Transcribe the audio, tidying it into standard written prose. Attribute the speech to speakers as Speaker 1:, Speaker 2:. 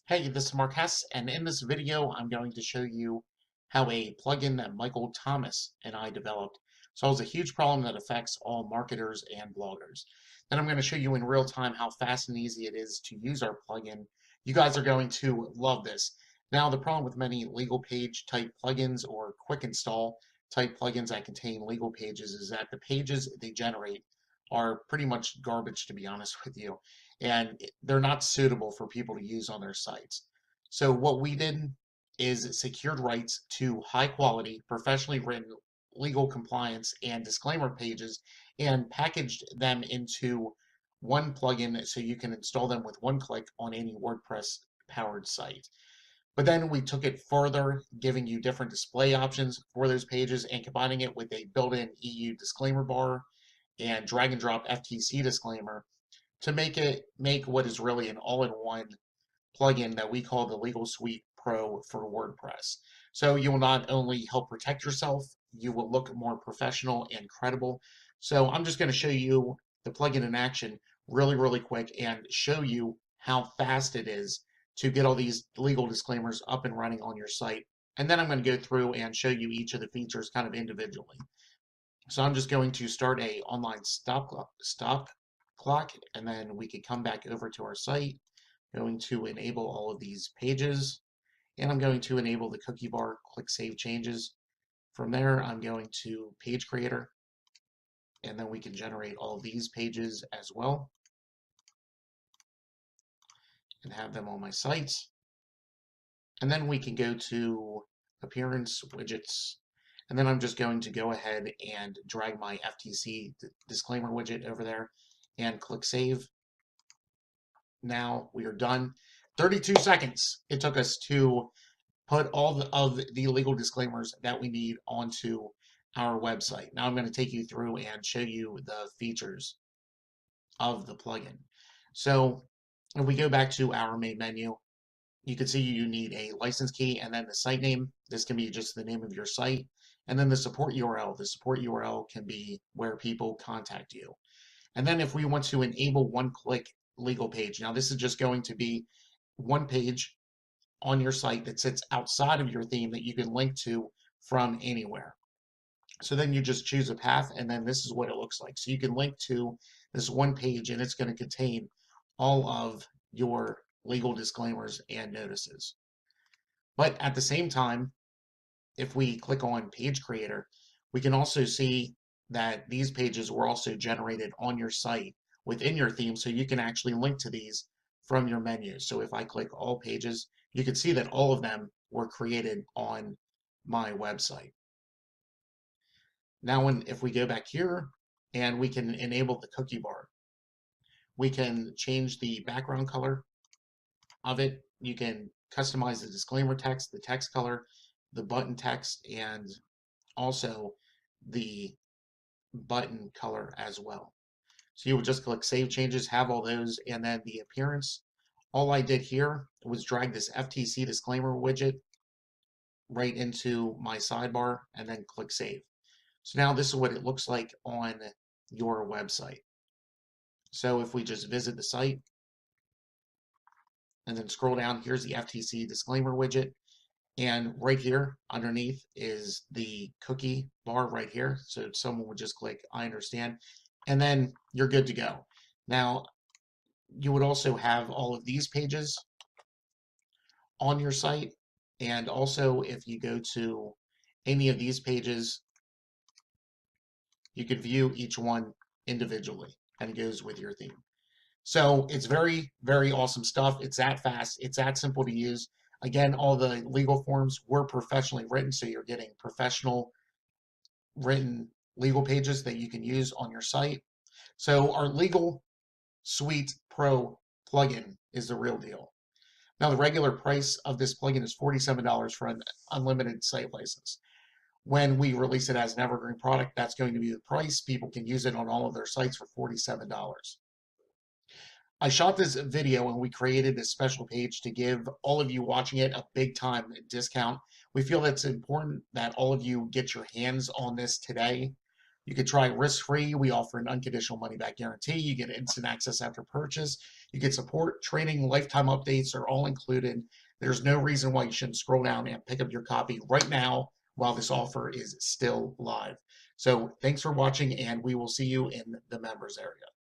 Speaker 1: Hey, this is Mark Hess, and in this video, I'm going to show you how a plugin that Michael Thomas and I developed solves a huge problem that affects all marketers and bloggers. Then I'm going to show you in real time how fast and easy it is to use our plugin. You guys are going to love this. Now, the problem with many legal page type plugins or quick install type plugins that contain legal pages is that the pages they generate are pretty much garbage, to be honest with you, and they're not suitable for people to use on their sites. So what we did is secured rights to high quality, professionally written legal compliance and disclaimer pages and packaged them into one plugin so you can install them with one click on any WordPress powered site. But then we took it further, giving you different display options for those pages and combining it with a built-in EU disclaimer bar and drag and drop FTC disclaimer to make what is really an all-in-one plugin that we call the Legal Suite Pro for WordPress. So you will not only help protect yourself, you will look more professional and credible. So I'm just going to show you the plugin in action really quick and show you how fast it is to get all these legal disclaimers up and running on your site. And then I'm going to go through and show you each of the features kind of individually. So I'm just going to start a online stop clock, and then we could come back over to our site, going to enable all of these pages, and I'm going to enable the cookie bar, click Save Changes. From there, I'm going to Page Creator, and then we can generate all of these pages as well and have them on my site. And then we can go to Appearance, Widgets, and then I'm just going to go ahead and drag my FTC disclaimer widget over there and click Save. Now we are done. 32 seconds it took us to put all of the legal disclaimers that we need onto our website. Now I'm going to take you through and show you the features of the plugin. So if we go back to our main menu, you can see you need a license key and then the site name. This can be just the name of your site. And then the support URL. The support URL can be where people contact you. And then if we want to enable one-click legal page, now this is just going to be one page on your site that sits outside of your theme that you can link to from anywhere. So then you just choose a path, and then this is what it looks like. So you can link to this one page, and it's going to contain all of your legal disclaimers and notices. But at the same time, if we click on Page Creator, we can also see that these pages were also generated on your site within your theme, so you can actually link to these from your menu. So if I click all pages, you can see that all of them were created on my website. Now, if we go back here and we can enable the cookie bar, we can change the background color of it. You can customize the disclaimer text, the text color, the button text, and also the button color as well. So you would just click Save Changes, have all those, and then the appearance. All I did here was drag this FTC disclaimer widget right into my sidebar and then click Save. So now this is what it looks like on your website. So if we just visit the site and then scroll down, here's the FTC disclaimer widget. And right here underneath is the cookie bar right here. So someone would just click, I understand, and then you're good to go. Now, you would also have all of these pages on your site. And also, if you go to any of these pages, you can view each one individually, and it goes with your theme. So it's very awesome stuff. It's that fast. It's that simple to use. Again, all the legal forms were professionally written, so you're getting professional written legal pages that you can use on your site. So our Legal Suite Pro plugin is the real deal. Now, the regular price of this plugin is $47 for an unlimited site license. When we release it as an evergreen product, that's going to be the price. People can use it on all of their sites for $47. I shot this video and we created a special page to give all of you watching it a big time discount. We feel it's important that all of you get your hands on this today. You can try risk-free. We offer an unconditional money-back guarantee. You get instant access after purchase. You get support, training, lifetime updates are all included. There's no reason why you shouldn't scroll down and pick up your copy right now while this offer is still live. So thanks for watching, and we will see you in the members area.